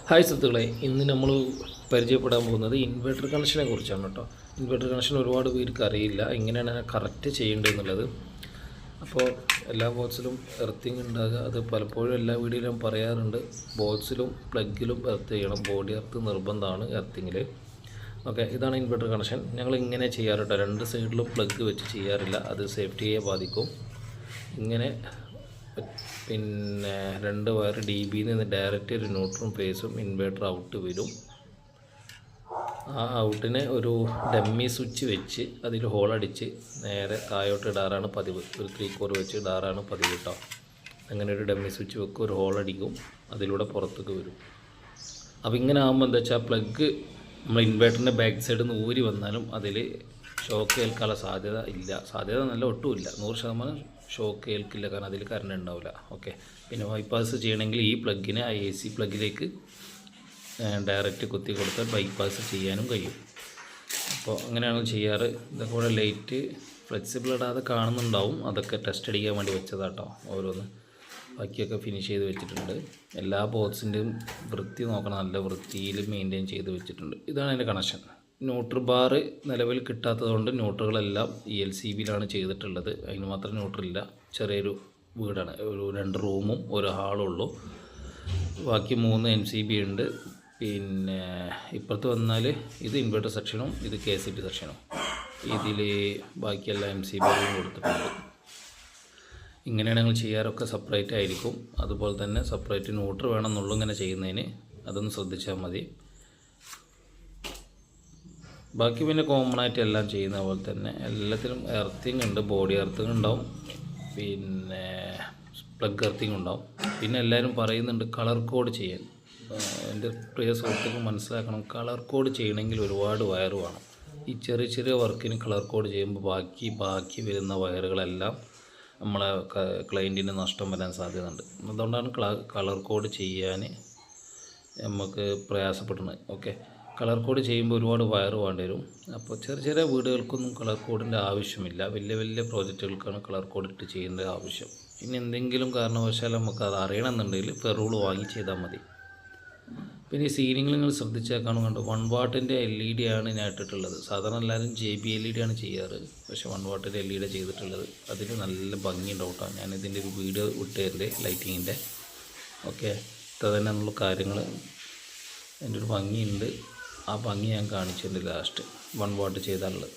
Hi സുഹൃത്തുക്കളെ, ഇന്ന് നമ്മൾ പരിചയപ്പെടാൻ പോകുന്നത് ഇൻവെർട്ടർ കണക്ഷനെ കുറിച്ചാണ് കേട്ടോ. ഇൻവെർട്ടർ കണക്ഷൻ ഒരുപാട് പേർക്ക് അറിയില്ല, എങ്ങനെയാണ് കറക്റ്റ് ചെയ്യേണ്ടത് എന്നുള്ളത്. അപ്പോൾ എല്ലാ ബോക്സിലും എർത്തിങ് ഉണ്ടാകുക, അത് പലപ്പോഴും എല്ലാ വീഡിയോയിലും പറയാറുണ്ട്. ബോക്സിലും പ്ലഗിലും എർത്ത് ചെയ്യണം, ബോഡി എർത്ത് നിർബന്ധമാണ് എർത്തിങ്ങിൽ. ഓക്കെ, ഇതാണ് ഇൻവെർട്ടർ കണക്ഷൻ. ഞങ്ങൾ ഇങ്ങനെ ചെയ്യാറ് കേട്ടോ, രണ്ട് സൈഡിലും പ്ലഗ് വെച്ച് ചെയ്യാറില്ല, അത് സേഫ്റ്റിയെ ബാധിക്കും. ഇങ്ങനെ പിന്നെ രണ്ട് വയർ ഡി ബിയിൽ നിന്ന് ഡയറക്റ്റ് ഒരു ന്യൂട്രലും ഫേസും ഇൻവേർട്ടർ ഔട്ട് വരും. ആ ഔട്ടിനെ ഒരു ഡമ്മി സ്വിച്ച് വെച്ച് അതിൽ ഹോളടിച്ച് നേരെ താഴോട്ട് ഇടാറാണ് പതിവ്. ഒരു 3 കോർ വെച്ച് ഇടാറാണ് പതിവ് കേട്ടോ. അങ്ങനെ ഒരു ഡമ്മി സ്വിച്ച് വെക്കും, ഒരു ഹോളടിക്കും, അതിലൂടെ പുറത്തേക്ക് വരും. അപ്പോൾ ഇങ്ങനെ ആകുമ്പോൾ എന്താ വെച്ചാൽ പ്ലഗ് നമ്മൾ ഇൻവേർട്ടറിൻ്റെ ബാക്ക് സൈഡിൽ നിന്ന് ഊരി വന്നാലും അതിൽ ഷോക്ക് ഏൽക്കാനുള്ള സാധ്യത ഇല്ല. സാധ്യത നല്ല ഒട്ടുമില്ല, 100% ഷോക്ക് ഏൽക്കില്ല, കാരണം അതിൽ കറണ്ട് ഉണ്ടാവില്ല. ഓക്കെ, പിന്നെ ബൈപ്പാസ് ചെയ്യണമെങ്കിൽ ഈ പ്ലഗിനെ AC പ്ലഗിലേക്ക് ഡയറക്റ്റ് കുത്തി കൊടുത്താൽ ബൈപ്പാസ് ചെയ്യാനും കഴിയും. അപ്പോൾ അങ്ങനെയാണ് ചെയ്യാറ്. ഇതൊക്കെ കൂടെ ലൈറ്റ് ഫ്ലെക്സിബിൾ ഇടാതെ കാണുന്നുണ്ടാവും, അതൊക്കെ ടെസ്റ്റ് അടിക്കാൻ വേണ്ടി വെച്ചതാട്ടോ ഓരോന്ന്. ബാക്കിയൊക്കെ ഫിനിഷ് ചെയ്ത് വെച്ചിട്ടുണ്ട്. എല്ലാ ബോക്സിൻ്റെയും വൃത്തി നോക്കണം, നല്ല വൃത്തിയിൽ മെയിൻറ്റെയിൻ ചെയ്ത് വെച്ചിട്ടുണ്ട്. ഇതാണ് അതിൻ്റെ കണക്ഷൻ. ന്യൂട്രൽ ബാർ നിലവിൽ കിട്ടാത്തതുകൊണ്ട് ന്യൂട്രലുകളെല്ലാം LCBയിലാണ് ചെയ്തിട്ടുള്ളത്. അതിന് മാത്രം ന്യൂട്രലില്ല. ചെറിയൊരു വീടാണ്, ഒരു 2 റൂമും ഒരു ഹാളും ഉള്ളൂ. ബാക്കി 3 MCB ഉണ്ട്. പിന്നെ ഇപ്പുറത്ത് വന്നാൽ ഇത് ഇൻവെർട്ടർ സെക്ഷനും ഇത് KCB സെക്ഷനും. ഇതിൽ ബാക്കിയെല്ലാം MCBയും കൊടുത്തിട്ടുണ്ട്. ഇങ്ങനെയാണ് ഞങ്ങൾ ചെയ്യാറൊക്കെ, സെപ്പറേറ്റ് ആയിരിക്കും. അതുപോലെ തന്നെ സെപ്പറേറ്റ് ന്യൂട്രൽ വേണമെന്നുള്ളൂ ഇങ്ങനെ ചെയ്യുന്നതിന്, അതൊന്ന് ശ്രദ്ധിച്ചാൽ മതി. ബാക്കി പിന്നെ കോമൺ ആയിട്ട് എല്ലാം ചെയ്യുന്ന പോലെ തന്നെ എല്ലാത്തിലും എർത്തിങ് ഉണ്ട്, ബോഡി എർത്തിങ് ഉണ്ടാവും, പിന്നെ പ്ലഗ് എർത്തിങ് ഉണ്ടാവും. പിന്നെ എല്ലാവരും പറയുന്നുണ്ട് കളർ കോഡ് ചെയ്യാൻ. എൻ്റെ പ്രിയ സുഹൃത്തുക്കൾ മനസ്സിലാക്കണം, കളർ കോഡ് ചെയ്യണമെങ്കിൽ ഒരുപാട് വയർ വേണം. ഈ ചെറിയ ചെറിയ വർക്കിന് കളർ കോഡ് ചെയ്യുമ്പോൾ ബാക്കി വരുന്ന വയറുകളെല്ലാം നമ്മളെ ക്ലയൻറ്റിന് നഷ്ടം വരാൻ സാധ്യതയുണ്ട്. അതുകൊണ്ടാണ് കളർ കോഡ് ചെയ്യാൻ നമുക്ക് പ്രയാസപ്പെടുന്നത്. ഓക്കെ, കളർ കോഡ് ചെയ്യുമ്പോൾ ഒരുപാട് വയർ വേണ്ടി വരും. അപ്പോൾ ചെറിയ വീടുകൾക്കൊന്നും കളർ കോഡിൻ്റെ ആവശ്യമില്ല, വലിയ പ്രോജക്റ്റുകൾക്കാണ് കളർ കോഡ് ഇട്ട് ചെയ്യേണ്ട ആവശ്യം. ഇനി എന്തെങ്കിലും കാരണവശാൽ നമുക്ക് അത് അറിയണമെന്നുണ്ടെങ്കിൽ ഫെറൂൾ വാങ്ങി ചെയ്താൽ മതി. പിന്നെ ഈ സീലിങ്ങിൽ നിങ്ങൾ ശ്രദ്ധിച്ചാൽ കണ്ടോ, 1 വാട്ടിൻ്റെ LED ആണ് ഞാൻ ഇട്ടിട്ടുള്ളത്. സാധാരണ എല്ലാവരും JB LED ആണ് ചെയ്യാറ്, പക്ഷേ 1 വാട്ടിൻ്റെ LED ചെയ്തിട്ടുള്ളത്. അതിന് നല്ല ഭംഗിയുണ്ടാവും കേട്ടോ. ഞാനിതിൻ്റെ ഒരു വീഡിയോ ഇട്ടതിൻ്റെ ലൈറ്റിങ്ങിൻ്റെ. ഓക്കെ, ഇത്ര തന്നെ എന്നുള്ള കാര്യങ്ങൾ, അതിൻ്റെ ഒരു ഭംഗിയുണ്ട്. ആ ഭംഗി ഞാൻ കാണിച്ചിട്ടുണ്ട് ലാസ്റ്റ് 1 വാട്ട് ചെയ്താലുള്ളത്.